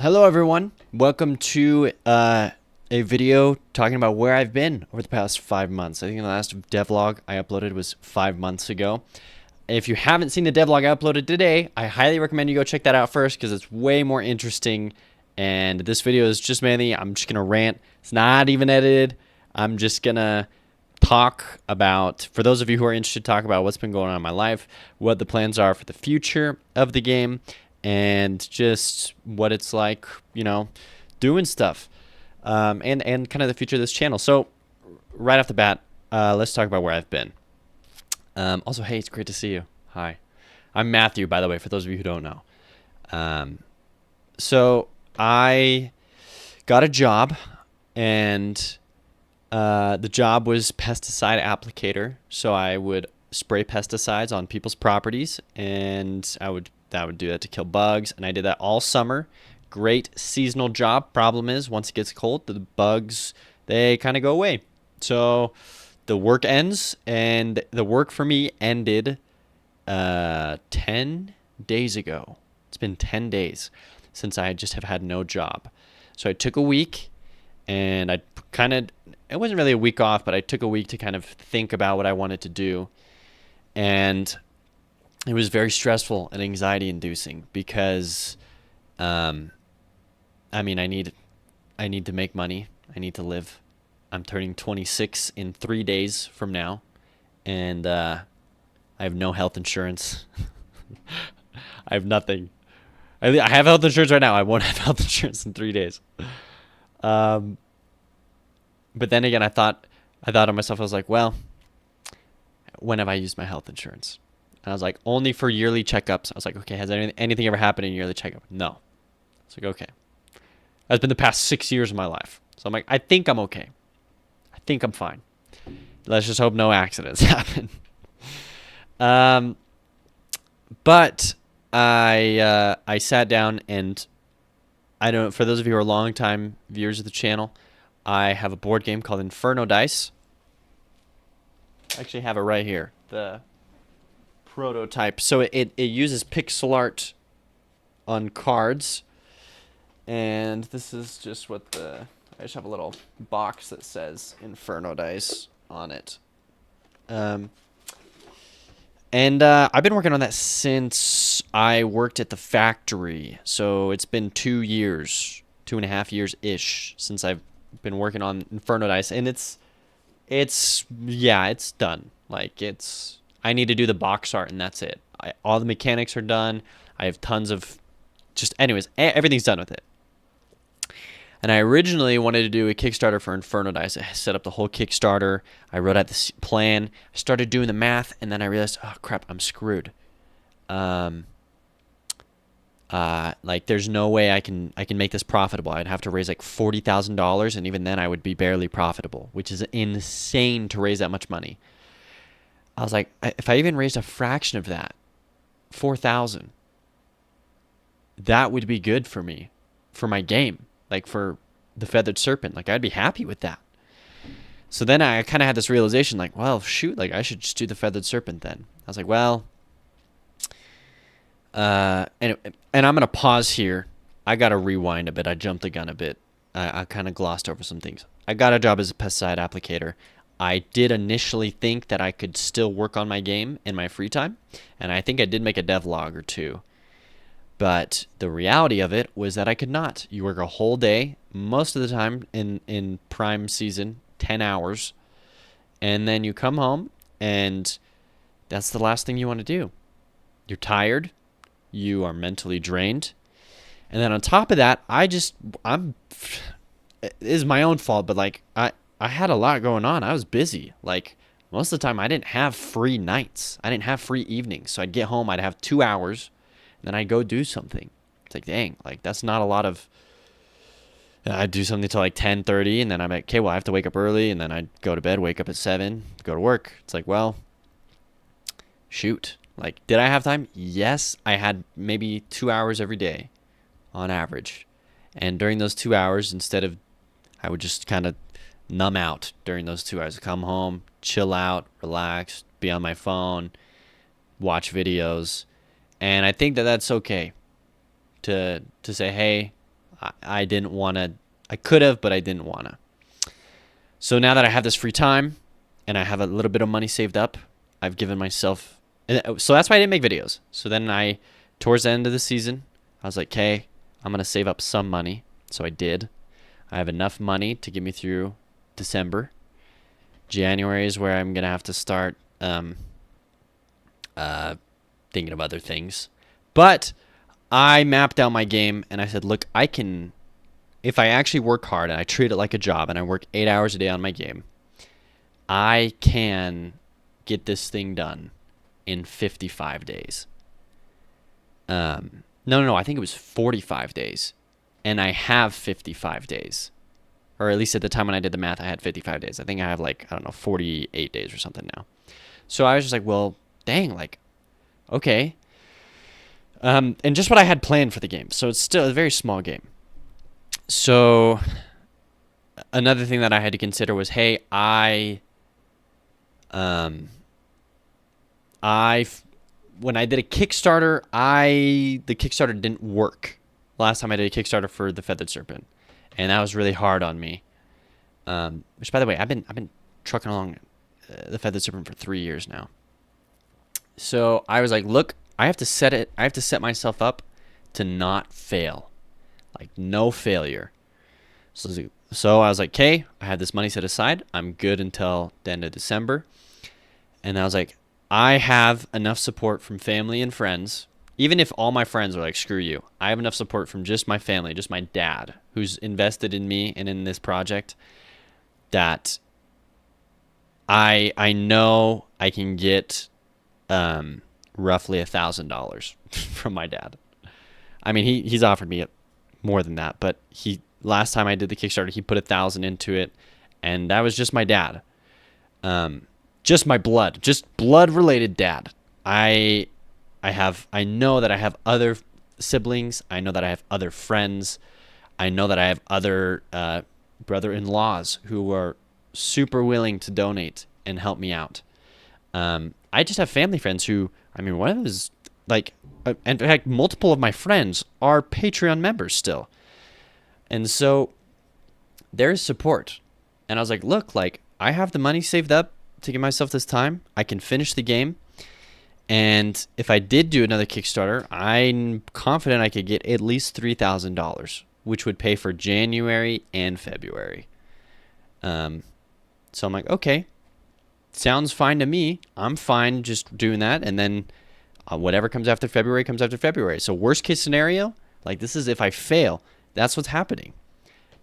Hello everyone, welcome to a video talking about where I've been over the past 5 months. I think the last devlog I uploaded was 5 months ago. If you haven't seen the devlog I uploaded today, I highly recommend you go check that out first because it's way more interesting. And this video is just mainly, I'm just going to rant. It's not even edited. I'm just going to talk about, for those of you who are interested, talk about what's been going on in my life, what the plans are for the future of the game, and just what it's like, you know, doing stuff, and kind of the future of this channel. So right off the bat, let's talk about where I've been. Also, hey, it's great to see you. Hi. I'm Matthew, by the way, for those of you who don't know. So I got a job, and the job was pesticide applicator. So I would spray pesticides on people's properties, and I would do that to kill bugs, and I did that all summer. Great seasonal job. Problem is, once it gets cold, the bugs, they kind of go away. So the work ends, and the work for me ended 10 days ago. It's been 10 days since I just have had no job. So I took a week, and it wasn't really a week off, but I took a week to kind of think about what I wanted to do. And it was very stressful and anxiety inducing because, I mean, I need to make money. I need to live. I'm turning 26 in 3 days from now, and I have no health insurance. I have nothing. I have health insurance right now. I won't have health insurance in 3 days. But then again, I thought to myself, I was like, well, when have I used my health insurance? And I was like, only for yearly checkups. I was like, okay, has anything ever happened in a yearly checkup? No. It's like, okay. That's been the past 6 years of my life. So I'm like, I think I'm okay. I think I'm fine. Let's just hope no accidents happen. But I sat down, and I don't. For those of you who are longtime viewers of the channel, I have a board game called Inferno Dice. I actually have it right here. The prototype. So it uses pixel art on cards, and this is just what I just have a little box that says Inferno Dice on it. And I've been working on that since I worked at the factory. So it's been 2 years, 2.5 years ish since I've been working on Inferno Dice, and it's done. Like, I need to do the box art, and that's it. All the mechanics are done. I have tons of anyways, everything's done with it. And I originally wanted to do a Kickstarter for Inferno Dice. I set up the whole Kickstarter. I wrote out this plan. I started doing the math, and then I realized, oh crap, I'm screwed. Like, there's no way I can make this profitable. I'd have to raise like $40,000, and even then I would be barely profitable, which is insane to raise that much money. I was like, if I even raised a fraction of that, 4,000, that would be good for me, for my game, like for the Feathered Serpent. Like, I'd be happy with that. So then I kind of had this realization, like, well, shoot, like I should just do the Feathered Serpent then. I was like, well, and I'm gonna pause here. I gotta rewind a bit. I jumped the gun a bit. I kind of glossed over some things. I got a job as a pesticide applicator. I did initially think that I could still work on my game in my free time, and I think I did make a devlog or two. But the reality of it was that I could not. You work a whole day, most of the time in prime season, 10 hours, and then you come home, and that's the last thing you want to do. You're tired. You are mentally drained. And then on top of that, it is my own fault, but like I had a lot going on. I was busy. Like, most of the time I didn't have free nights. I didn't have free evenings. So I'd get home, I'd have 2 hours, and then I'd go do something. It's like, dang, like that's not a lot of, I'd do something till like 10:30, and then I'm like, okay, well, I have to wake up early, and then I'd go to bed, wake up at 7, go to work. It's like, well, shoot. Like, did I have time? Yes, I had maybe 2 hours every day on average. And during those 2 hours, I would just kind of numb out during those 2 hours. Come home, chill out, relax, be on my phone, watch videos. And I think that that's okay to say, hey, I didn't want to. I could have, but I didn't want to. So now that I have this free time and I have a little bit of money saved up, I've given myself. So that's why I didn't make videos. So then towards the end of the season, I was like, okay, I'm going to save up some money. So I did. I have enough money to get me through December. January is where I'm going to have to start thinking of other things. But I mapped out my game and I said, look, if I actually work hard and I treat it like a job and I work 8 hours a day on my game, I can get this thing done in 55 days. No, I think it was 45 days. And I have 55 days. Or at least at the time when I did the math, I had 55 days. I think I have 48 days or something now. So I was just like, well, dang, okay. And just what I had planned for the game. So it's still a very small game. So another thing that I had to consider was, hey, when I did a Kickstarter, the Kickstarter didn't work last time I did a Kickstarter for the Feathered Serpent, and that was really hard on me. Which, by the way, I've been trucking along the Feathered Serpent for 3 years now. So I was like, look, I have to set myself up to not fail, no failure. So I was like, okay, I had this money set aside. I'm good until the end of December, and I was like, I have enough support from family and friends. Even if all my friends are like, screw you, I have enough support from just my family, just my dad, who's invested in me and in this project, that I know I can get roughly $1,000 from my dad. I mean, he's offered me more than that, but last time I did the Kickstarter, he put $1,000 into it, and that was just my dad. Just my blood-related dad. I know that I have other siblings. I know that I have other friends. I know that I have other brother-in-laws who are super willing to donate and help me out. I just have family friends who, one of them is in fact, multiple of my friends are Patreon members still. And so there's support. And I was like, look, I have the money saved up to give myself this time. I can finish the game. And if I did do another Kickstarter, I'm confident I could get at least $3,000, which would pay for January and February. So I'm like, okay, sounds fine to me. I'm fine just doing that. And then whatever comes after February comes after February. So worst case scenario, this is if I fail, that's what's happening.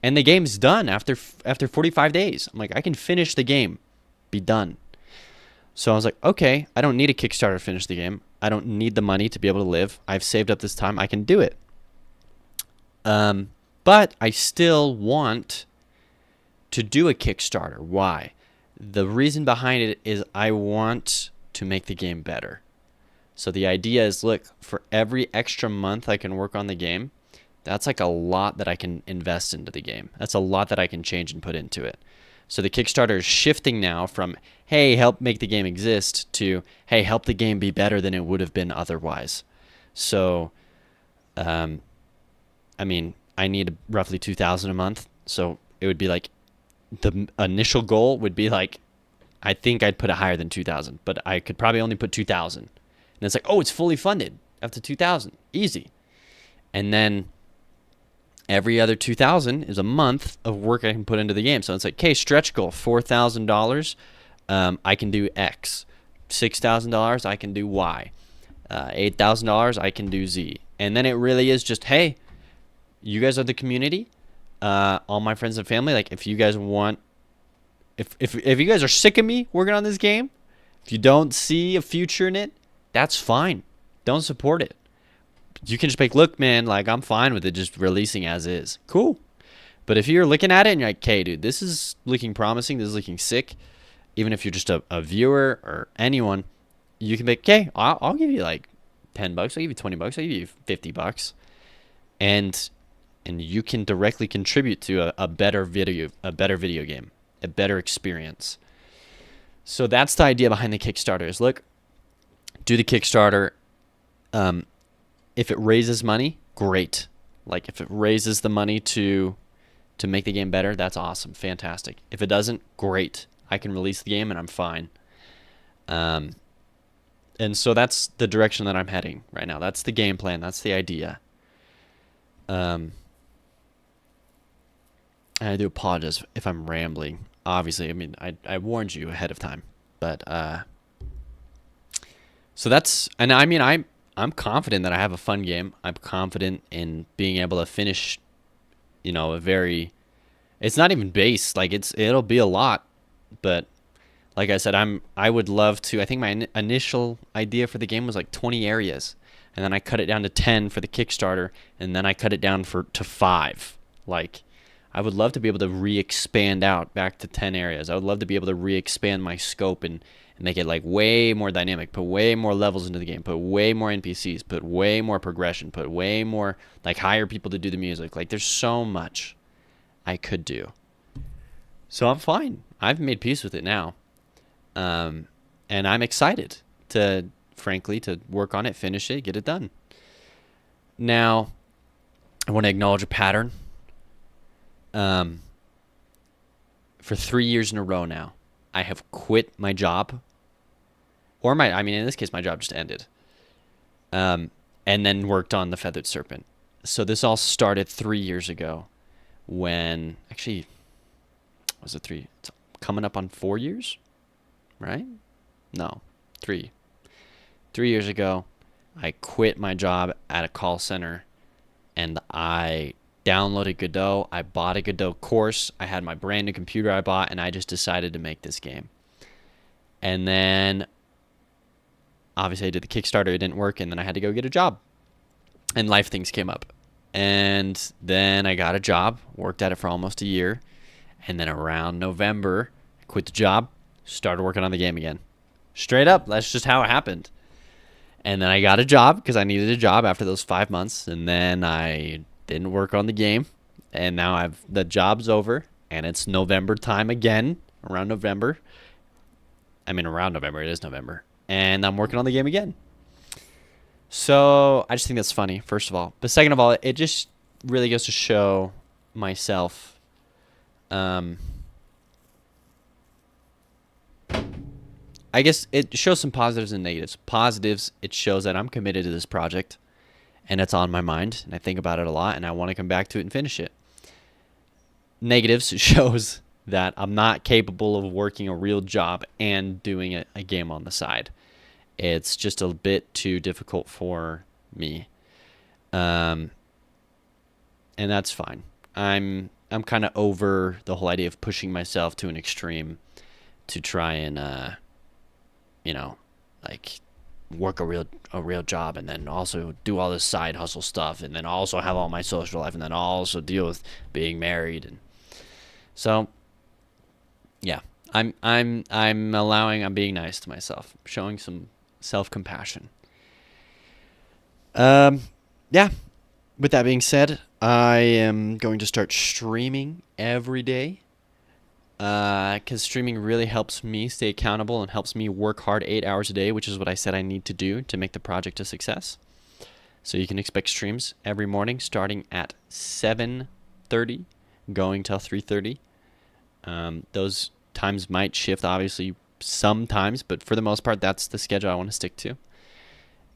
And the game's done after 45 days. I'm like, I can finish the game, be done. So I was like, okay, I don't need a Kickstarter to finish the game. I don't need the money to be able to live. I've saved up this time. I can do it. But I still want to do a Kickstarter. Why? The reason behind it is I want to make the game better. So the idea is, look, for every extra month I can work on the game, that's a lot that I can invest into the game. That's a lot that I can change and put into it. So the Kickstarter is shifting now from, hey, help make the game exist, to, hey, help the game be better than it would have been otherwise. So, I need roughly $2,000 a month. So it would be the initial goal would be I think I'd put it higher than 2,000, but I could probably only put 2,000. And it's oh, it's fully funded up to 2,000, easy. And then every other 2,000 is a month of work I can put into the game. So it's okay, stretch goal, $4,000. I can do X. $6,000, I can do Y. $8,000, I can do Z. And then it really is just, hey, you guys are the community. All my friends and family, if you guys want, if you guys are sick of me working on this game, if you don't see a future in it, that's fine. Don't support it. You can just be look, man, I'm fine with it just releasing as is. Cool. But if you're looking at it and you're okay, dude, this is looking promising, this is looking sick, even if you're just a viewer or anyone, you can be okay, I'll give you $10, I'll give you $20, I'll give you $50. And you can directly contribute to a better video game, a better experience. So that's the idea behind the Kickstarter is, look, do the Kickstarter. If it raises money, great. Like if it raises the money to make the game better, that's awesome, fantastic. If it doesn't, great. I can release the game and I'm fine. And so that's the direction that I'm heading right now. That's the game plan. That's the idea. I do apologize if I'm rambling. Obviously, I mean, I warned you ahead of time, but so that's, and I mean, I'm confident that I have a fun game. I'm confident in being able to finish, a very, it's not even base, like it'll be a lot, but like I said, I would love to. I think my initial idea for the game was like 20 areas, and then I cut it down to 10 for the Kickstarter, and then I cut it down to 5. Like, I would love to be able to re-expand out back to 10 areas. I would love to be able to re-expand my scope and make it like way more dynamic, put way more levels into the game, put way more NPCs, put way more progression, put way more, like, hire people to do the music. Like, there's so much I could do. So I'm fine. I've made peace with it now. And I'm excited to, frankly, to work on it, finish it, get it done. Now, I want to acknowledge a pattern. For 3 years in a row now, I have quit my job, or in this case, my job just ended, and then worked on the Feathered Serpent. So this all started 3 years ago, when, actually, was it 3? It's coming up on 4 years, right? No, 3. 3 years ago, I quit my job at a call center, and I downloaded Godot. I bought a Godot course. I had my brand new computer I bought, and I just decided to make this game. And then, obviously, I did the Kickstarter. It didn't work, and then I had to go get a job. And life things came up. And then I got a job, worked at it for almost a year. And then around November, I quit the job, started working on the game again. Straight up, that's just how it happened. And then I got a job because I needed a job after those 5 months. And then I didn't work on the game. And now the job's over. And it's November time again. Around November. It is November. And I'm working on the game again. So I just think that's funny, first of all. But second of all, it just really goes to show myself. I guess it shows some positives and negatives. Positives, it shows that I'm committed to this project, and it's on my mind, and I think about it a lot, and I want to come back to it and finish it. Negatives, it shows that I'm not capable of working a real job and doing a game on the side. It's just a bit too difficult for me, and that's fine. I'm kind of over the whole idea of pushing myself to an extreme to try and like work a real job and then also do all this side hustle stuff and then also have all my social life and then also deal with being married. And so yeah, I'm being nice to myself, showing some self-compassion. Yeah, with that being said, I am going to start streaming every day. Because streaming really helps me stay accountable and helps me work hard 8 hours a day, which is what I said I need to do to make the project a success. So you can expect streams every morning starting at 7:30, going till 3:30. Those times might shift, obviously, sometimes, but for the most part, that's the schedule I want to stick to.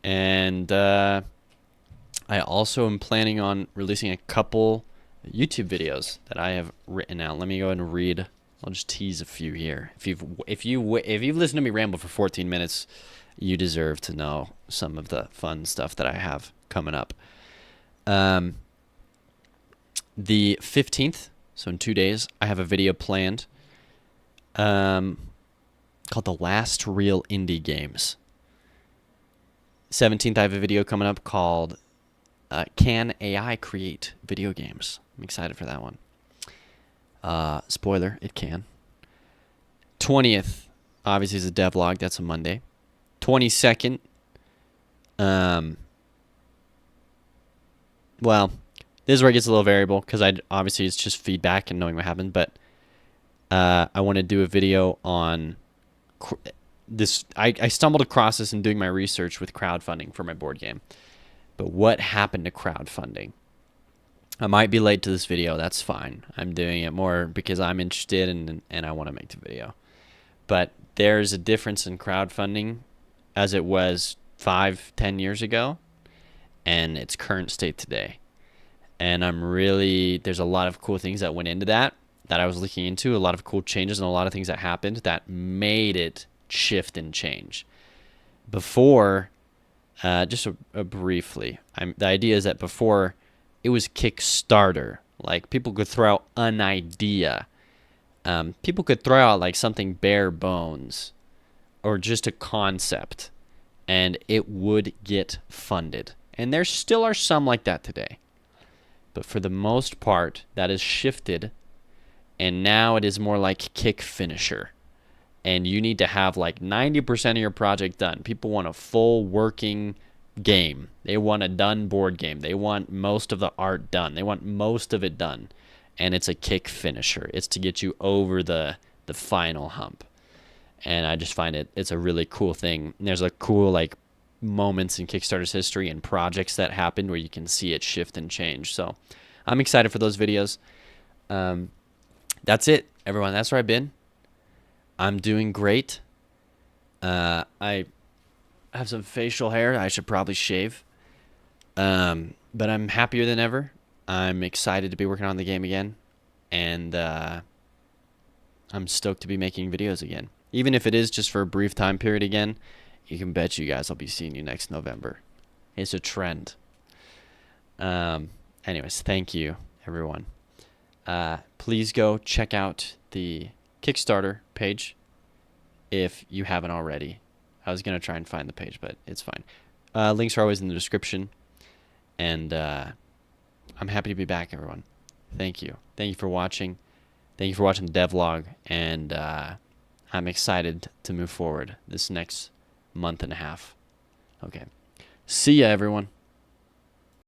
And I also am planning on releasing a couple YouTube videos that I have written out. Let me go ahead and read. I'll just tease a few here. If you've listened to me ramble for 14 minutes, you deserve to know some of the fun stuff that I have coming up. The 15th, so in 2 days, I have a video planned called The Last Real Indie Games. 17th, I have a video coming up called Can AI Create Video Games? I'm excited for that one. Spoiler, it can. 20th, obviously, is a devlog. That's a Monday. 22nd, well, this is where it gets a little variable because obviously it's just feedback and knowing what happened. But I want to do a video on this. I stumbled across this in doing my research with crowdfunding for my board game. But what happened to crowdfunding? I might be late to this video. That's fine. I'm doing it more because I'm interested and I want to make the video. But there's a difference in crowdfunding as it was 5-10 years ago and its current state today. And there's a lot of cool things that went into that I was looking into, a lot of cool changes and a lot of things that happened that made it shift and change. Before, briefly, the idea is that before it was Kickstarter. Like, people could throw out an idea. People could throw out like something bare bones or just a concept and it would get funded. And there still are some like that today. But for the most part, that has shifted, and now it is more like kick finisher. And you need to have like 90% of your project done. People want a full working game. They want a done board game. They want most of the art done. They want most of it done. And it's a kick finisher. It's to get you over the final hump. And I just find it's a really cool thing. And there's a cool like moments in Kickstarter's history and projects that happened where you can see it shift and change. So I'm excited for those videos. That's it, everyone. That's where I've been. I'm doing great. I have some facial hair I should probably shave. But I'm happier than ever. I'm excited to be working on the game again. And I'm stoked to be making videos again. Even if it is just for a brief time period again, you can bet you guys I'll be seeing you next November. It's a trend. Anyways, thank you, everyone. Please go check out the Kickstarter page if you haven't already. I was going to try and find the page, but it's fine. Links are always in the description. And I'm happy to be back, everyone. Thank you. Thank you for watching. Thank you for watching the devlog. And I'm excited to move forward this next month and a half. Okay. See ya, everyone.